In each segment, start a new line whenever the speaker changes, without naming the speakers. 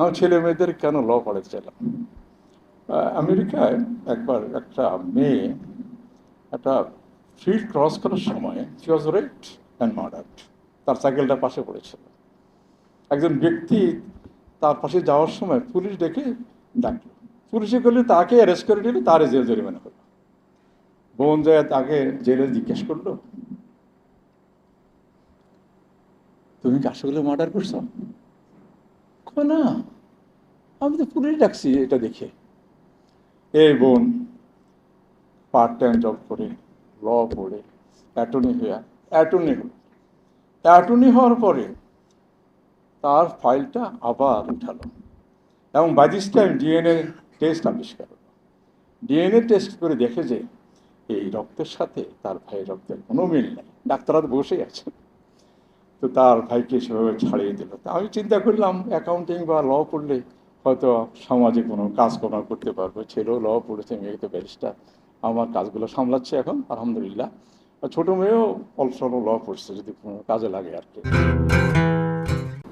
আমার ছেলে মেয়েদের কেন ল পড়াতে চাইলাম। আমেরিকায় একবার একটা মেয়ে একটা ফিল্ড ক্রস করার সময় she was raped and murdered. তার সাইকেলটা পাশে পড়েছিল। একজন ব্যক্তি তার পাশে যাওয়ার সময় পুলিশ ডেকে ডাকলো। পুলিশে করলে তাকে অ্যারেস্ট করে নিলে তার জেল জরিমানা হলো। বোন যায় তাকে জেলে জিজ্ঞেস করলো, তুমি কি আসলে মার্ডার করছো? কয়, না, আমি তো পুলিশ ডাকছি এটা দেখে। এই বোন পার্ট টাইম জব করে, ল পড়ে, অ্যাটর্নি হলো। অ্যাটর্নি হওয়ার পরে তার ফাইলটা আবার উঠালো এবং by this time DNA test আবিষ্কার হলো। ডিএনএ টেস্ট করে দেখে যে এই রক্তের সাথে তার ভাইয়ের রক্তের কোনো মিল নেই। ডাক্তাররা তো বসেই আছে। তো তার ভাইকে সেভাবে ছাড়িয়ে দিল। তা আমি চিন্তা করলাম অ্যাকাউন্টিং বা ল পড়লে হয়তো সমাজে কোনো কাজকর্ম করতে পারবো। ছেলেও ল পড়েছে, মেয়ে তো ব্যারিস্টার, আমার কাজগুলো সামলাচ্ছে এখন আলহামদুলিল্লাহ। আর ছোটো মেয়েও অল্প স্বল্প ল পড়ছে, যদি কোনো কাজে লাগে আর কি।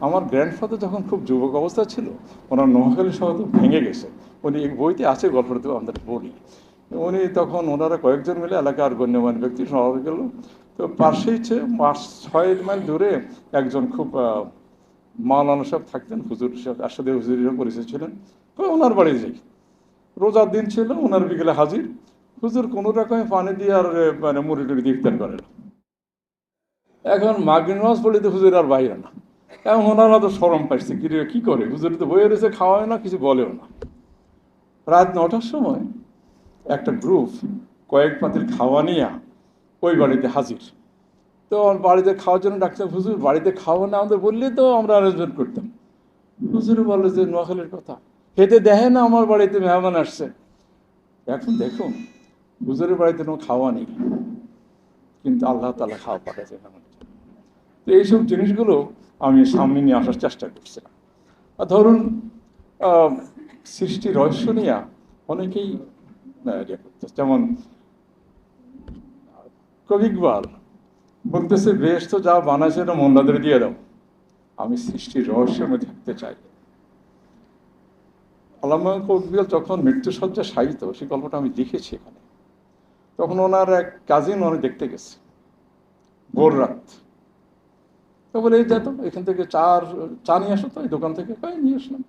আমার গ্র্যান্ডফাদার যখন খুব যুবক অবস্থা ছিল, ওনার নোয়াখালী শহর তো ভেঙে গেছে। উনি এই বইতে আছে, গল্পটা তো আমরা বলি। উনি তখন ওনারা কয়েকজন মিলে এলাকার গণ্যমান্য ব্যক্তি শহরে গেল। তো পাশেই 5-6 মাইল দূরে একজন খুব মাওলানা সাহেব থাকতেন, হুজুর সাহেব, আসাদে হুজুরেরও পরিচয় ছিলেন। তো ওনার বাড়ি যাই, রোজার দিন ছিল, ওনার বিকেলে হাজির। হুজুর কোনো রকমে পানি দিয়ে আর মানে মুড়ি টুড়ি দিয়ে ইফতার করেন। এখন মাগরিব নামাজ পড়লে তো হুজুর আর বাইরে না। এখন ওনারা তো শরম পাইছে, কি করে, হুজুর তো বইয়ে রয়েছে, খাওয়ায় না, কিছু বলেও না। রাত 9টার সময় একটা গ্রুপ কয়েক পাতিল খাওয়া নিয়ে ওই বাড়িতে হাজির। তো বাড়িতে খাওয়ার জন্য ডাক্তার, হুজুর বাড়িতে খাওয়া না আমাদের বললে তো আমরা অ্যারেঞ্জমেন্ট করতাম। হুজুর বলে যে নোয়াখালীর কথা, খেতে দেখে না আমার বাড়িতে মেহমান আসছে। এখন দেখুন, হুজুরের বাড়িতে কোনো খাওয়া নেই, কিন্তু আল্লাহ তাআলা খাওয়া পাঠাচ্ছে আমাদের জন্য। তো এইসব জিনিসগুলো আমি সামনে নিয়ে আসার চেষ্টা করছিলাম। আর ধরুন সৃষ্টি রহস্য নিয়ে অনেকেই ইয়ে করতেছে, যেমন কবি ইকবাল বলতেছে, বেশ তো যা বানাইছে না মোল্লাদের দিয়ে দাও, আমি সৃষ্টির রহস্যের মধ্যে থাকতে চাই। আল্লামা ইকবাল যখন মৃত্যুসজ্জা শায়িত, সেই গল্পটা আমি দেখেছি এখানে। তখন ওনার এক কাজিন উনি দেখতে গেছে ভোর রাত। তো বলে, এই যেত এখান থেকে চা নিয়ে আসো, তো এই দোকান থেকে নিয়ে আসলাম।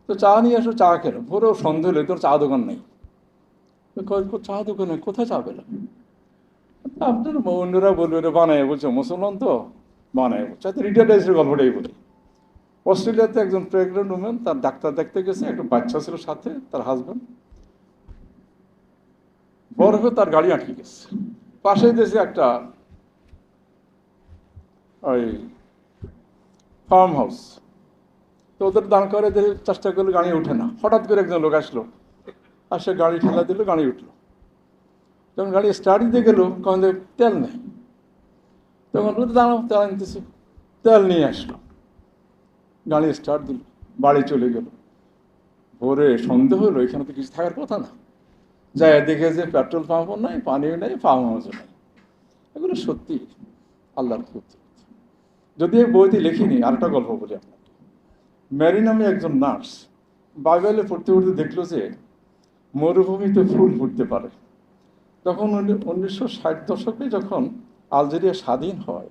তো চা নিয়ে আসো, চা কেন, ভোরেও সন্দেহ হলে তোর চা দোকান নেই। চা দোকানে কোথায় চা পেলাম? আপনার অন্যরা বলবে বানায়, বলছে মুসলমান তো বানায়, চাইতে রিটায়ার্ড গল্পটাই বলি। অস্ট্রেলিয়াতে একজন প্রেগনেন্ট উমেন, তার ডাক্তার দেখতে গেছে, একটা বাচ্চা ছিল সাথে, তার হাজব্যান্ড। বরফে তার গাড়ি আটকে গেছে। পাশেই দেশে একটা ওই ফার্ম হাউস। তো ওদের দাঁড় করে চেষ্টা করলে গাড়ি উঠে না। হঠাৎ করে একজন লোক আসলো, আর সে গাড়ি ঠেলা দিল, গাড়ি উঠলো। যখন গাড়ি স্টার্ট দিতে গেল, কখন যে তেল নেই। তখন দাঁড়াও, তেল আনতেছি। তেল নিয়ে আসলো, গাড়ি স্টার্ট দিল, বাড়ি চলে গেল। ভোরে সন্দেহ হলো এখানে তো কিছু থাকার কথা না। যাই দেখে যে পেট্রোল পাম্পও নাই, পানিও নেই, ফার্ম হাউসও নেই। এগুলো সত্যি আল্লাহর কুদরত। যদি এই বইতে লিখিনি, আরেকটা গল্প বলি আপনাকে। ম্যারি নামে একজন নার্স বাইবেলে পড়তে পড়তে দেখলো যে মরুভূমিতে ফুল ফুটতে পারে। তখন 1960 দশকে যখন আলজেরিয়া স্বাধীন হয়,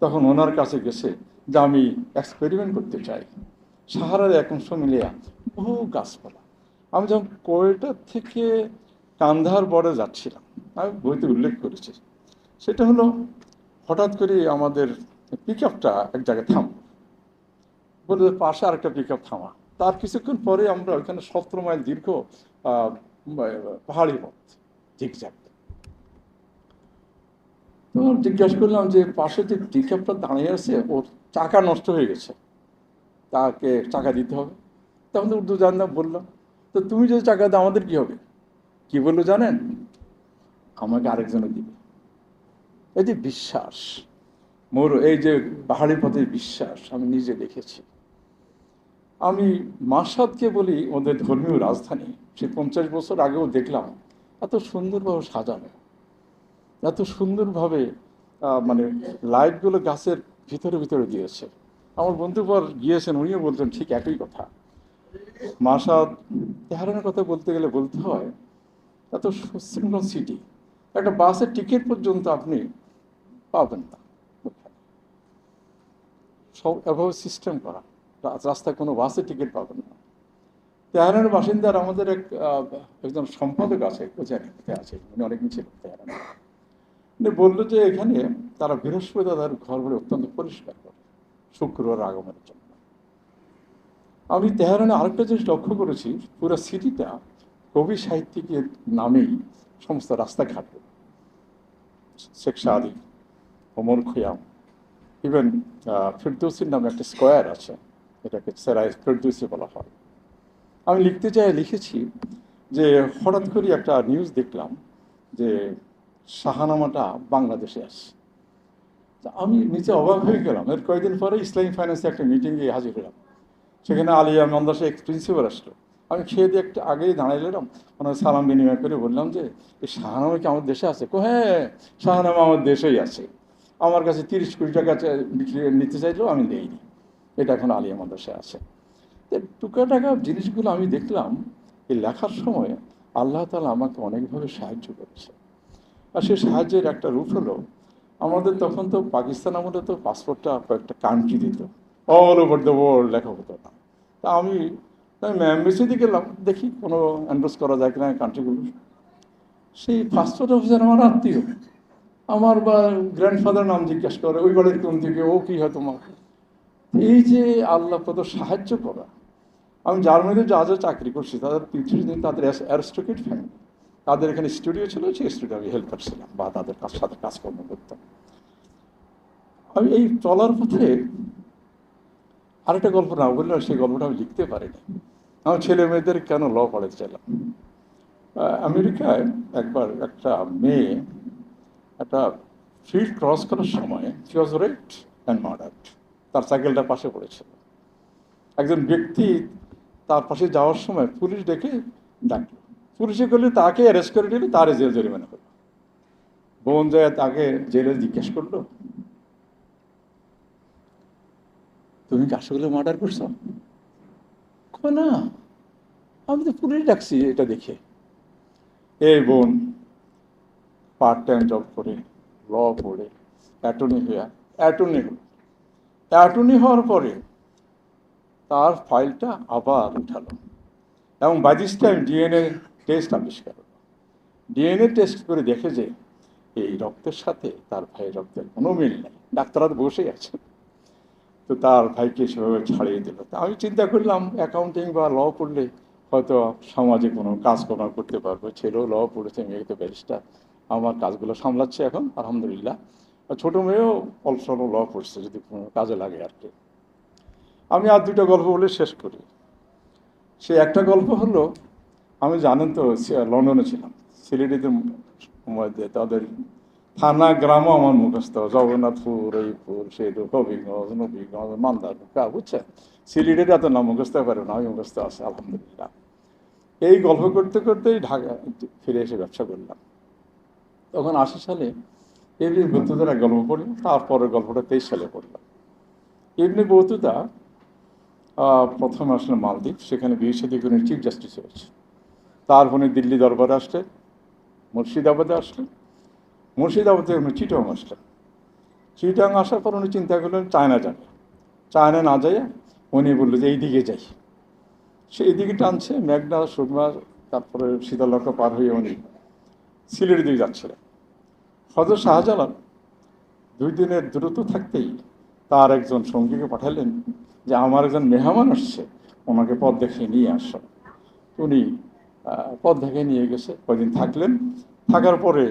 তখন ওনার কাছে গেছে যে আমি এক্সপেরিমেন্ট করতে চাই। সাহারার এক অংশ মিলিয়া বহু গাছপালা। আমি যখন কোয়েটা থেকে কান্দাহার বর্ডারে যাচ্ছিলাম, আমি বইতে উল্লেখ করেছি, সেটা হলো হঠাৎ করে আমাদের পিক আপটা এক জায়গায় থাম, বলে পাশে আরেকটা পিক আপ থামা। তার কিছুক্ষণ পরে আমরা ওইখানে 17 মাইল দীর্ঘ আহ, পাহাড়ি পথ, ঝিকঝ্যাক। তো জিজ্ঞাসা করলাম যে পাশে যে পিক আপটা দাঁড়িয়ে আছে, ওর চাকা নষ্ট হয়ে গেছে, তাকে চাকা দিতে হবে। তখন তো উর্দু জানলাম, বললাম, তো তুমি যদি চাকা দাও আমাদের কি হবে? কি বললো জানেন? আমাকে আরেকজনে দিবে। এই যে বিশ্বাস, মোর এই যে পাহাড়ি পথের বিশ্বাস আমি নিজে দেখেছি। আমি মাসাদকে বলি ওদের ধর্মীয় রাজধানী, সে 50 বছর আগেও দেখলাম এত সুন্দরভাবে সাজানো, এত সুন্দরভাবে মানে লাইটগুলো গাছের ভিতরে ভিতরে দিয়েছে। আমার বন্ধু পর গিয়েছেন, উনিও বলছেন ঠিক একই কথা। মাশহাদ, তেহরানের কথা বলতে গেলে বলতে হয় এত সুশৃঙ্খল সিটি, একটা বাসের টিকিট পর্যন্ত আপনি পাবেন না ওখানে। সব এভাবে সিস্টেম করা, রাস্তায় কোনো বাসের টিকিট পাবেন না। তেহরানের বাসিন্দার আমাদের একজন সম্পাদক আছে, জানি কোথায় আছে, উনি অনেকদিন ছিল তেহরানে। উনি বললো যে এখানে তারা বৃহস্পতিবার ঘরগুলো অত্যন্ত পরিষ্কার করে শুক্রবার আগমনের জন্য। আমি তেহরানে আরেকটা জিনিস লক্ষ্য করেছি, পুরো সিটিটা কবি সাহিত্যিকের নামেই সমস্ত রাস্তাঘাট, শেখ সাদি, ওমর খৈয়াম, ইভেন ফিরদৌসির নামে একটা স্কোয়ার আছে, এটাকে সেরাই ফিরদৌসি বলা হয়। আমি লিখতে চাই লিখেছি যে হঠাৎ করে একটা নিউজ দেখলাম যে শাহানামাটা বাংলাদেশে আসছে। আমি নিচে অবাক হয়ে গেলাম। এর কয়েকদিন পরে ইসলামী ফাইন্যান্সে একটা মিটিংয়ে হাজির হলাম, সেখানে আলিয়া মান্দাসা এক্স প্রিন্সিপাল আসলো। আমি খেয়ে দিয়ে একটু আগেই দাঁড়াইলাম, ওনার সালাম বিনিময় করে বললাম যে এই শাহানামা কি আমার দেশে আছে? হ্যাঁ, শাহানামা আমার দেশেই আছে। আমার কাছে 30 কোটি টাকা বিক্রি নিতে চাইলেও আমি দেইনি, এটা এখন আলিয়া মাদ্রাসায় আছে। টুকা টাকা জিনিসগুলো আমি দেখলাম এই লেখার সময় আল্লাহ তাআলা আমাকে অনেকভাবে সাহায্য করেছে। আর সেই সাহায্যের একটা রূপ হলো, আমাদের তখন তো পাকিস্তান আমলে তো পাসপোর্টটা কয়েকটা কান্ট্রি দিত, অল ওভার দ্য ওয়ার্ল্ড লেখা হতো না। তা আমি এমবেসিতে গেলাম, দেখি কোনো এন্ডোর্স করা যায় কিনা কান্ট্রিগুলো। সেই পাসপোর্ট অফিসার আমার আত্মীয়, আমার বা গ্র্যান্ডফাদার নাম জিজ্ঞাসা করে, ওই বাড়ির কোন দিকে, ও কী হয় তোমার। এই যে আল্লাহ কত সাহায্য করা। আমি জার্মানিতে যা যা চাকরি করছি তাদের পিছনে তাদের অ্যারিস্টোক্রেট ফ্যামিলি, তাদের এখানে স্টুডিও ছিল, সেই স্টুডিও আমি হেল্পার ছিলাম বা তাদের সাথে কাজকর্ম করতাম। আমি এই চলার পথে আরেকটা গল্প না বললে সেই গল্পটা আমি লিখতে পারিনি। আমার ছেলে মেয়েদের কেন ল পড়াতে চাইলাম। আমেরিকায় একবার একটা মেয়ে একটা ফিল্ড ক্রস করার সময় she was raped and murdered, তার সাইকেলটা পাশে পড়েছিল। একজন ব্যক্তি তার পাশে যাওয়ার সময় পুলিশ ডাকলো, পুলিশে করলে তাকে অ্যারেস্ট করে দিল, তার জেল জরিমানা করলো। বোন যায় তাকে জেলে জিজ্ঞেস করলো, তুমি কি আসলে মার্ডার করছো? না, আমি তো পুলিশ ডাকছি এটা দেখে। এই বোন পার্ট টাইম জব করে, ল পড়ে, অ্যাটর্নি হওয়ার পরে তার ফাইলটা আবার উঠালো এবং by this time DNA test আবিষ্কার হলো। ডিএনএ টেস্ট করে দেখে যে এই রক্তের সাথে তার ভাইয়ের রক্তের কোনো মিল নেই। ডাক্তাররা তো বসেই আছে। তো তার ভাইকে সেভাবে ছাড়িয়ে দিল। তা আমি চিন্তা করলাম অ্যাকাউন্টিং বা ল পড়লে হয়তো সমাজে কোনো কাজকর্ম করতে পারবো। ছেলেও ল পড়েছে, মেয়ে তো ব্যারিস্টার, আমার কাজগুলো সামলাচ্ছে এখন আলহামদুলিল্লাহ। আর ছোটো মেয়েও অল্প ল পড়ছে, যদি কোনো কাজে লাগে আর কি। আমি আর দুটো গল্প বলে শেষ করি। সে একটা গল্প হলো, আমি জানেন তো লন্ডনে ছিলাম, সিলেটিতে মধ্যে তাদের থানা গ্রামও আমার মুখস্থ, জগন্নাথপুর, এইপুর, সেতু, হবিগঞ্জ, নবীগঞ্জ, মান্দারকা, বুঝছেন। সিলেটের এত নাম মুখস্থ পারে না, আমি মুখস্থ আছে আলহামদুলিল্লাহ। এই গল্প করতে করতেই ঢাকা ফিরে এসে ব্যবসা করলাম। তখন 80 সালে এমনি বৌতুদার এক গল্প পড়লাম, তারপরের গল্পটা 23 সালে পড়লাম। এমনি বৌতুদা প্রথমে আসলে মালদ্বীপ, সেখানে বিয়ে সাদী করে চিফ জাস্টিস হয়েছে। তারপরে দিল্লি দরবারে আসলেন, মুর্শিদাবাদে আসলেন, মুর্শিদাবাদে উনি চিটং আসলেন। চিটং আসার পর উনি চিন্তা করলেন চায়না যাবে। চায়না না যাই উনি বললো যে এইদিকে যাই। সে এইদিকে টানছে মেঘনা, সুরমা, তারপরে শীতলক্ষা পার হয়ে উনি সিলেটের দিকে যাচ্ছিলেন। হযরত শাহজালাল 2 দিনের দূরত্ব থাকতেই তার একজন সঙ্গীকে পাঠালেন যে আমার একজন মেহমান আসছে, ওনাকে পথ দেখিয়ে নিয়ে আসো। উনি পথ দেখিয়ে নিয়ে গেছে, কয়েকদিন থাকলেন। থাকার পরে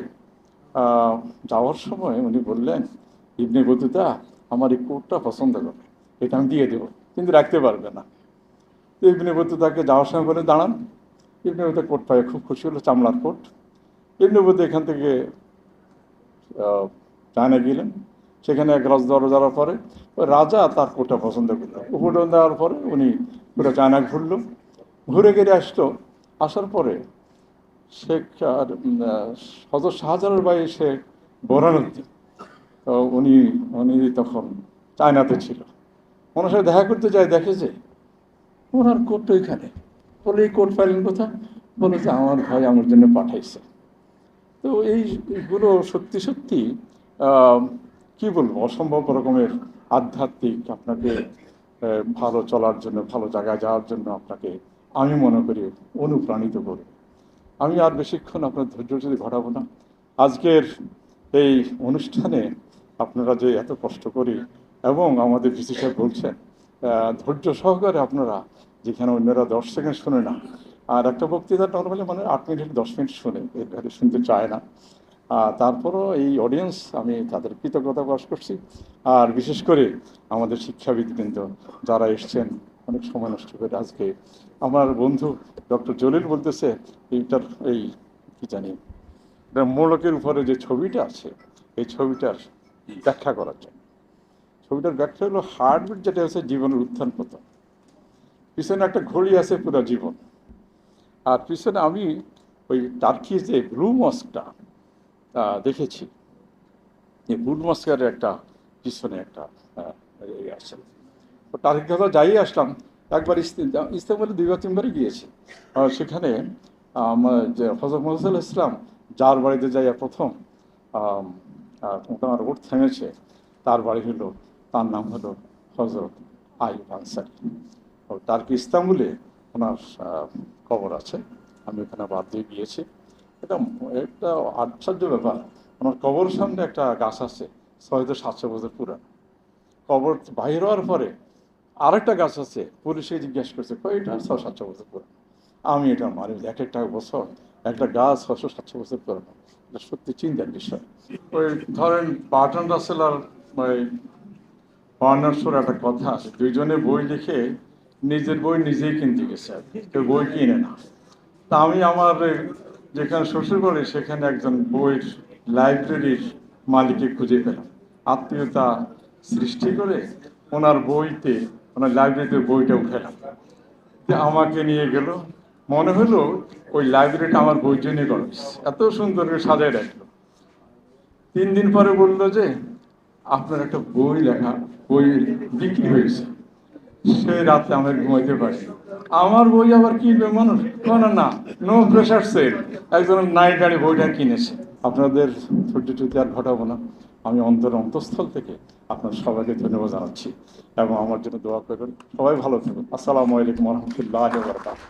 যাওয়ার সময় উনি বললেন, ইবনে বতুতা আমার এই কোটটা পছন্দ করে, এটা আমি দিয়ে দেবো, কিন্তু রাখতে পারবে না। তো ইবনে বতুতাকে যাওয়ার সময় বলে দাঁড়ান। ইবনে বতুতা কোট পায়ে খুব খুশি হলো, চামড়ার কোট। ইবনে বতুতা এখান থেকে চায়না গেলেন। সেখানে এক রাজদরবার যাওয়ার পরে ওই রাজা তার কোটটা পছন্দ করলো। উপটন দেওয়ার পরে উনি পুরো চায়না ঘুরলো, ঘুরে গেড়ে আসলো। আসার পরে শেখ হযরত শাহজালাল ভাই শেখ বোরহানউদ্দিন, তো উনি উনি তখন চায়নাতে ছিল। ওনার সাথে দেখা করতে যায়, দেখে যে ওনার কোট ওইখানে, বলে এই কোট পাইলেন কোথা? বলে যে আমার ভাই আমার জন্য পাঠাইছে। তো এইগুলো সত্যি সত্যি কি বলবো, অসম্ভব রকমের আধ্যাত্মিক, আপনাকে ভালো চলার জন্য, ভালো জায়গায় যাওয়ার জন্য আপনাকে আমি মনে করি অনুপ্রাণিত করি। আমি আর বেশিক্ষণ আপনার ধৈর্য যদি ঘটাবো না। আজকের এই অনুষ্ঠানে আপনারা যে এত কষ্ট করি, এবং আমাদের ভিসি সাহেব বলছেন ধৈর্য সহকারে আপনারা, যেখানে অন্যরা 10 সেকেন্ড শুনে না, আর একটা বক্তৃতা নর্মালি মানে 8 মিনিট 10 মিনিট শুনে, এর বাইরে শুনতে চায় না। তারপরও এই অডিয়েন্স, আমি তাদের কৃতজ্ঞতা প্রকাশ করছি। আর বিশেষ করে আমাদের শিক্ষাবিদবৃন্দ যারা এসছেন অনেক সময় নষ্ট করে। আজকে আমার বন্ধু ডক্টর জলিল বলতেছে এইটার এই কি জানি মোড়কের উপরে যে ছবিটা আছে, এই ছবিটার ব্যাখ্যা করার জন্য। ছবিটার ব্যাখ্যা হলো হার্টবিট যেটা আছে জীবনের উত্থান পতন, পিছনে একটা ঘড়ি আছে পুরো জীবন। আর পিছনে আমি ওই টার্কি যে ব্লু মস্কটা দেখেছি, এই ব্লু মস্কের একটা পিছনে একটা আছে। তো টার্কি কথা যাই আসলাম, একবার ইস্তাম্বুলে 2 বা 3 বারই গিয়েছি। সেখানে আমার যে হযরত মুসা আলাইহিস সালাম যার বাড়িতে যাইয়া প্রথম তোমার ওঠ থেমেছে, তার বাড়ি হলো, তার নাম হলো হযরত আইয়ুব আনসারী। টার্কি ইস্তাম্বুলে ওনার কবর আছে, আমি ওখানে বাদ দিয়ে গিয়েছি। এটা একটা আশ্চর্য ব্যাপার, ওনার কবর সামনে একটা গাছ আছে 600-700 বছর পুরানো। কবর বাহির হওয়ার পরে আরেকটা গাছ আছে, পুলিশে জিজ্ঞেস করছে এটা 600-700 বছর পুরানো। আমি এটা মানি, এক একটা বছর একটা গাছ 600-700 বছর পুরানো, এটা সত্যি চিন্তার বিষয়। ওই ধরেন বার্ট্রান্ড রাসেল আর বার্নার্ড শোর একটা কথা আছে, দুইজনে বই লিখে নিজের বই নিজেই কিনতে গেছে, আর কেউ বই কিনে না। তা আমি আমার যেখানে শ্বশুর বাড়ি সেখানে একজন বইয়ের লাইব্রেরির মালিককে খুঁজে পেলাম, আত্মীয়তা সৃষ্টি করে ওনার বইতে, ওনার লাইব্রেরিতে বইটা উঠালাম। আমাকে নিয়ে গেল, মনে হলো ওই লাইব্রেরিটা আমার বই জন্য করা, এত সুন্দর করে সাজায় রাখলো। 3 দিন পরে বললো যে আপনার একটা বই লেখা, বই বিক্রি হয়েছে। সেই রাতে আমি ঘুমাইতে পারি। আমার বই আবার কিনবে মানুষ? না, নো প্রেশার সেল, একজন নাইট গাড়ি বইটা কিনেছে। আপনাদের ধৈর্য আর ঘটাবো না। আমি অন্তঃস্থল থেকে আপনার সবাইকে ধন্যবাদ জানাচ্ছি এবং আমার জন্য দোয়া করবেন। সবাই ভালো থাকুন। আসসালামু আলাইকুম ওয়া রাহমাতুল্লাহি ওয়া বারাকাতুহু।